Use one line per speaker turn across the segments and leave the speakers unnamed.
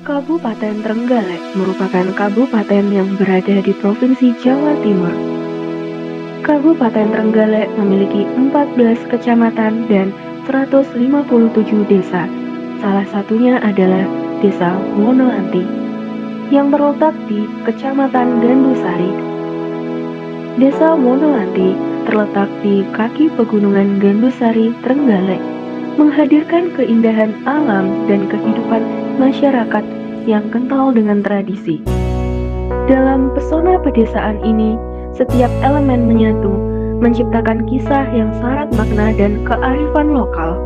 Kabupaten Trenggalek merupakan kabupaten yang berada di Provinsi Jawa Timur. Kabupaten Trenggalek memiliki 14 kecamatan dan 157 desa. Salah satunya adalah Desa Wonoanti yang terletak di Kecamatan Gandusari. Desa Wonoanti terletak di kaki pegunungan Gandusari, Trenggalek, menghadirkan keindahan alam dan kehidupan masyarakat yang kental dengan tradisi. Dalam pesona pedesaan ini, setiap elemen menyatu, menciptakan kisah yang syarat makna dan kearifan lokal.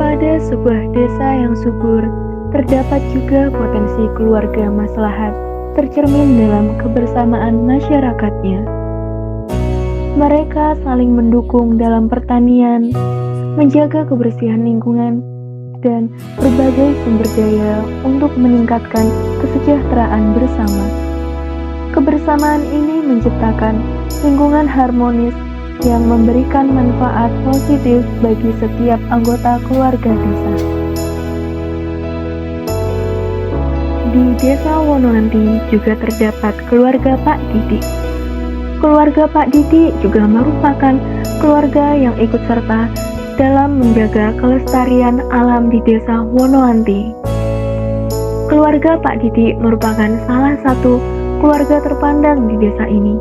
Pada sebuah desa yang subur, terdapat juga potensi keluarga maslahat, tercermin dalam kebersamaan masyarakatnya. Mereka saling mendukung dalam pertanian, menjaga kebersihan lingkungan, dan berbagai sumber daya untuk meningkatkan kesejahteraan bersama. Kebersamaan ini menciptakan lingkungan harmonis yang memberikan manfaat positif bagi setiap anggota keluarga desa. Di Desa Wonoanti juga terdapat keluarga Pak Didik. Keluarga Pak Didik juga merupakan keluarga yang ikut serta dalam menjaga kelestarian alam di Desa Wonoanti. Keluarga Pak Didik merupakan salah satu keluarga terpandang di desa ini.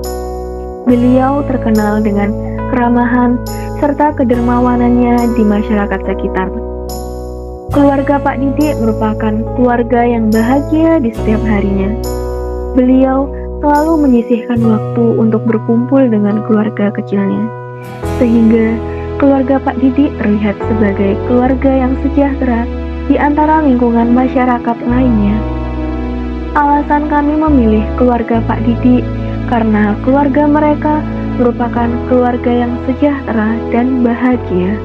Beliau terkenal dengan keramahan serta kedermawanannya di masyarakat sekitar. Keluarga Pak Didik merupakan keluarga yang bahagia di setiap harinya. Beliau selalu menyisihkan waktu untuk berkumpul dengan keluarga kecilnya, sehingga keluarga Pak Didik terlihat sebagai keluarga yang sejahtera di antara lingkungan masyarakat lainnya. Alasan kami memilih keluarga Pak Didik karena keluarga mereka merupakan keluarga yang sejahtera dan bahagia.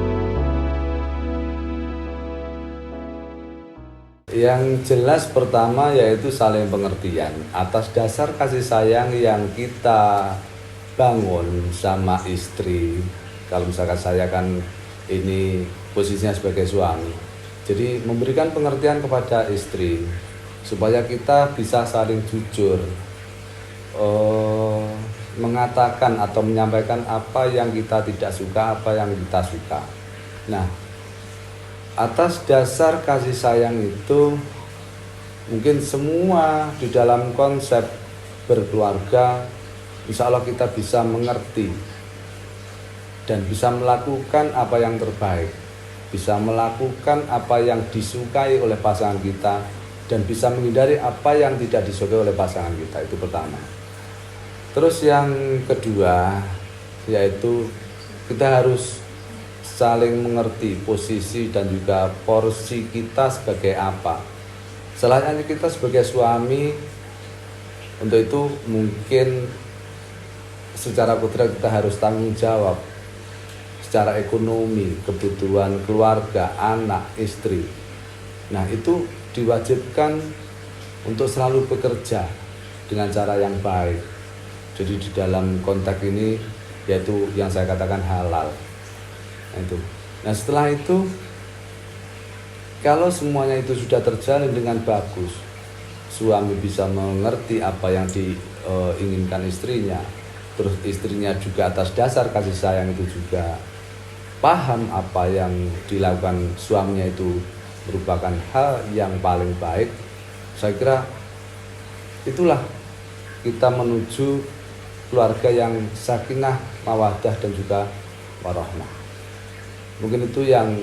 Yang jelas pertama yaitu saling pengertian atas dasar kasih sayang yang kita bangun sama istri. Kalau misalkan saya kan ini posisinya sebagai suami, jadi memberikan pengertian kepada istri supaya kita bisa saling jujur mengatakan atau menyampaikan apa yang kita tidak suka, apa yang kita suka. Nah, atas dasar kasih sayang itu mungkin semua di dalam konsep berkeluarga, insya Allah kita bisa mengerti dan bisa melakukan apa yang terbaik, bisa melakukan apa yang disukai oleh pasangan kita, dan bisa menghindari apa yang tidak disukai oleh pasangan kita. Itu pertama. Terus yang kedua yaitu kita harus saling mengerti posisi dan juga porsi kita sebagai apa. Selain kita sebagai suami, untuk itu mungkin secara kodrat kita harus tanggung jawab secara ekonomi, kebutuhan keluarga, anak, istri. Nah, itu diwajibkan untuk selalu bekerja dengan cara yang baik. Jadi di dalam konteks ini yaitu yang saya katakan halal. Nah, setelah itu kalau semuanya itu sudah terjalin dengan bagus, suami bisa mengerti apa yang diinginkan istrinya, terus istrinya juga atas dasar kasih sayang itu juga paham apa yang dilakukan suaminya itu merupakan hal yang paling baik. Saya kira itulah kita menuju keluarga yang sakinah, mawaddah dan juga warahmah. Mungkin itu yang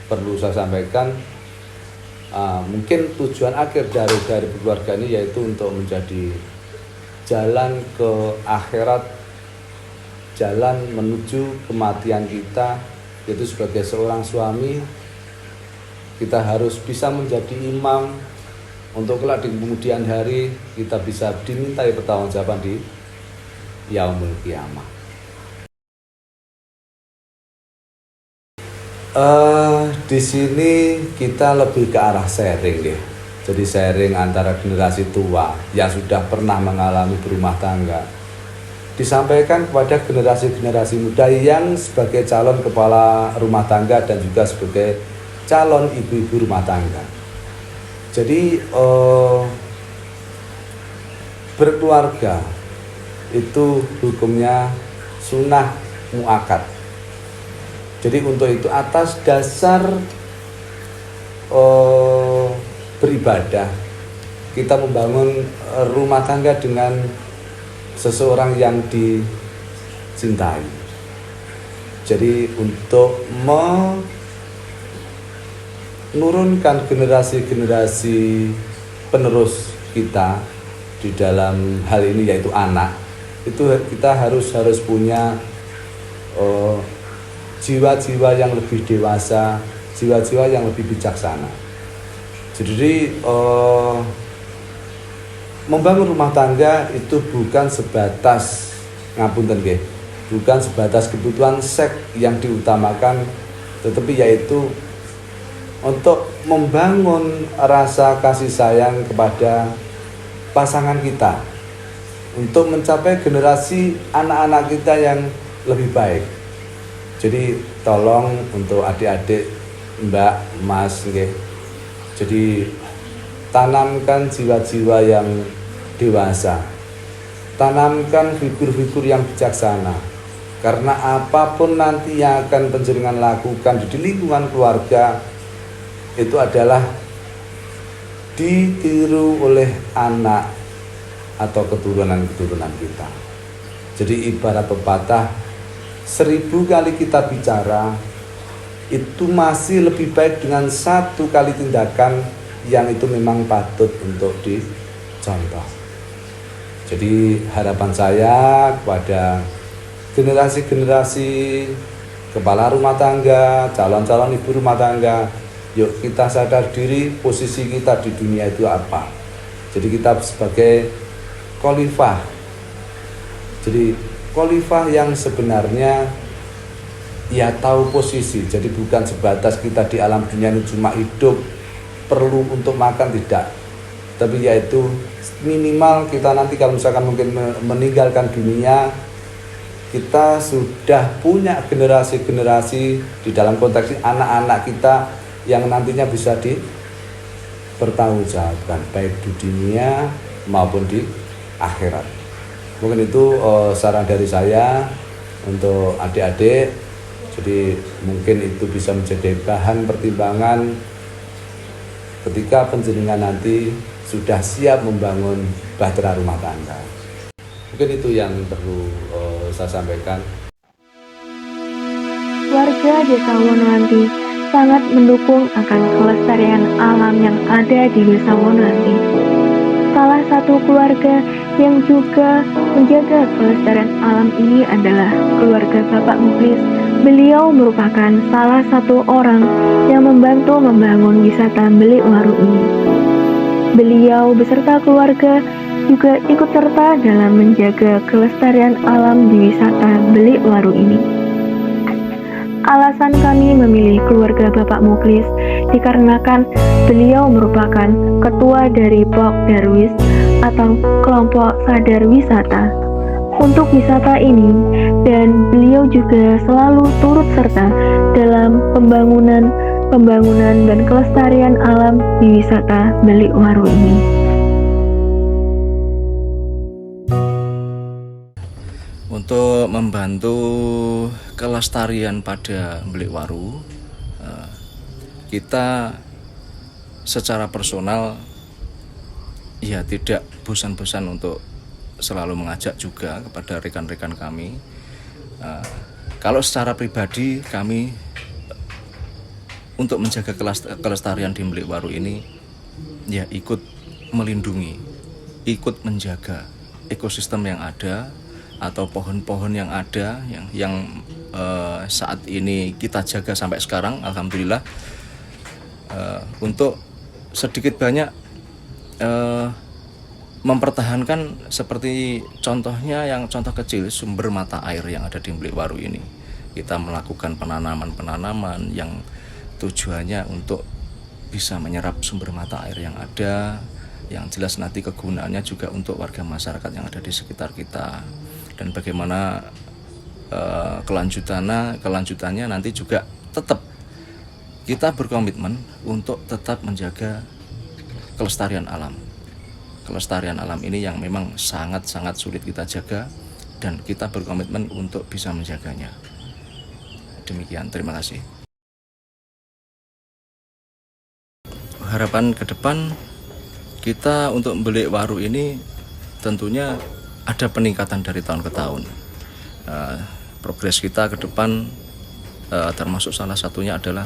perlu saya sampaikan. Mungkin tujuan akhir dari keluarga ini yaitu untuk menjadi jalan ke akhirat, jalan menuju kematian kita, yaitu sebagai seorang suami kita harus bisa menjadi imam untuk kelak di kemudian hari kita bisa dimintai pertanggungjawaban di yaumul qiyamah. Di sini kita lebih ke arah sharing ya. Jadi sharing antara generasi tua yang sudah pernah mengalami berumah tangga disampaikan kepada generasi-generasi muda yang sebagai calon kepala rumah tangga dan juga sebagai calon ibu-ibu rumah tangga. Jadi berkeluarga itu hukumnya sunnah muakkad. Jadi untuk itu atas dasar beribadah kita membangun rumah tangga dengan seseorang yang dicintai. Jadi untuk menurunkan generasi-generasi penerus kita di dalam hal ini yaitu anak, itu kita harus punya jiwa-jiwa yang lebih dewasa, jiwa-jiwa yang lebih bijaksana. Jadi membangun rumah tangga itu bukan sebatas ngapunten nggih, bukan sebatas kebutuhan seks yang diutamakan, tetapi yaitu untuk membangun rasa kasih sayang kepada pasangan kita, untuk mencapai generasi anak-anak kita yang lebih baik. Jadi tolong untuk adik-adik, Mbak, Mas, nggih. Jadi tanamkan jiwa-jiwa yang dewasa, tanamkan figur-figur yang bijaksana, karena apapun nanti yang akan panjenengan lakukan di lingkungan keluarga itu adalah ditiru oleh anak atau keturunan-keturunan kita. Jadi ibarat pepatah, 1000 kali kita bicara itu masih lebih baik dengan 1 kali tindakan yang itu memang patut untuk dicontoh. Jadi harapan saya kepada generasi-generasi kepala rumah tangga, calon-calon ibu rumah tangga, yuk kita sadar diri posisi kita di dunia itu apa. Jadi kita sebagai khalifah. Jadi khalifah yang sebenarnya ya tahu posisi. Jadi bukan sebatas kita di alam dunia ini cuma hidup, perlu untuk makan, tidak. Tapi yaitu minimal kita nanti kalau misalkan mungkin meninggalkan dunia, kita sudah punya generasi-generasi di dalam konteks anak-anak kita yang nantinya bisa dipertanggungjawabkan baik di dunia maupun di akhirat. Mungkin itu saran dari saya untuk adik-adik. Jadi mungkin itu bisa menjadi bahan pertimbangan ketika panjenengan nanti sudah siap membangun bahtera rumah tangga. Mungkin itu yang perlu saya sampaikan.
Warga Desa Wonoanti sangat mendukung akan kelestarian alam yang ada di Desa Wonoanti. Salah satu keluarga yang juga menjaga kelestarian alam ini adalah keluarga Bapak Mukhlis. Beliau merupakan salah satu orang yang membantu membangun wisata Belik Waru ini. Beliau beserta keluarga juga ikut serta dalam menjaga kelestarian alam di wisata Belik Waru ini. Alasan kami memilih keluarga Bapak Mukhlis dikarenakan beliau merupakan ketua dari POK Darwis atau kelompok sadar wisata untuk wisata ini, dan beliau juga selalu turut serta dalam pembangunan dan kelestarian alam di wisata Belik Waru ini.
Untuk membantu kelestarian pada Belik Waru, kita secara personal ya tidak bosan-bosan untuk selalu mengajak juga kepada rekan-rekan kami. Kalau secara pribadi kami untuk menjaga kelestarian di Belik Waru ini ya ikut melindungi, ikut menjaga ekosistem yang ada atau pohon-pohon yang ada yang saat ini kita jaga sampai sekarang, alhamdulillah. Untuk sedikit banyak mempertahankan seperti contohnya yang contoh kecil sumber mata air yang ada di Belik Waru ini. Kita melakukan penanaman yang tujuannya untuk bisa menyerap sumber mata air yang ada, yang jelas nanti kegunaannya juga untuk warga masyarakat yang ada di sekitar kita. Dan bagaimana kelanjutannya nanti juga tetap kita berkomitmen untuk tetap menjaga kelestarian alam. Kelestarian alam ini yang memang sangat-sangat sulit kita jaga dan kita berkomitmen untuk bisa menjaganya. Demikian, terima kasih. Harapan ke depan kita untuk Belik Waru ini tentunya ada peningkatan dari tahun ke tahun. Progres kita ke depan termasuk salah satunya adalah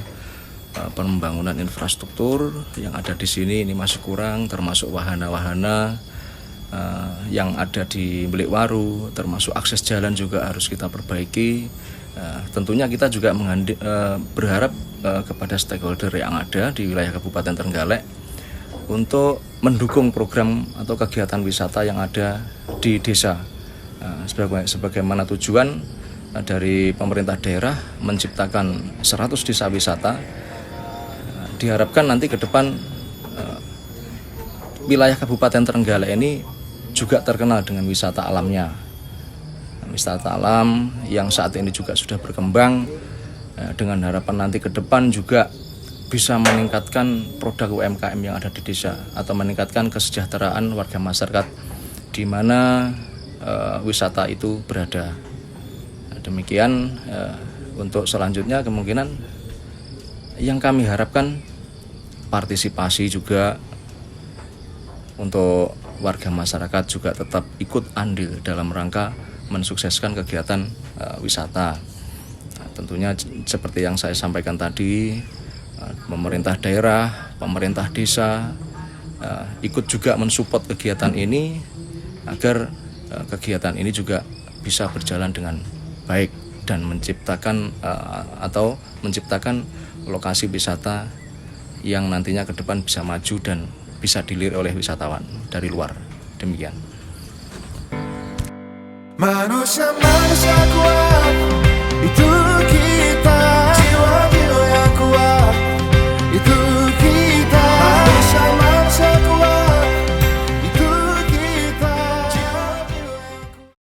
pembangunan infrastruktur yang ada di sini ini masih kurang, termasuk wahana-wahana yang ada di Belik Waru, termasuk akses jalan juga harus kita perbaiki. Tentunya kita juga berharap kepada stakeholder yang ada di wilayah Kabupaten Trenggalek untuk mendukung program atau kegiatan wisata yang ada di desa. Sebagaimana tujuan dari pemerintah daerah menciptakan 100 desa wisata, diharapkan nanti ke depan wilayah Kabupaten Trenggalek ini juga terkenal dengan wisata alamnya. Wisata alam yang saat ini juga sudah berkembang, dengan harapan nanti ke depan juga bisa meningkatkan produk UMKM yang ada di desa atau meningkatkan kesejahteraan warga masyarakat di mana wisata itu berada. Demikian untuk selanjutnya kemungkinan yang kami harapkan partisipasi juga untuk warga masyarakat juga tetap ikut andil dalam rangka mensukseskan kegiatan wisata. Tentunya seperti yang saya sampaikan tadi, pemerintah daerah, pemerintah desa ikut juga mensupport kegiatan ini agar kegiatan ini juga bisa berjalan dengan baik dan menciptakan lokasi wisata yang nantinya ke depan bisa maju dan bisa dilirik oleh wisatawan dari luar. Demikian.
Manusia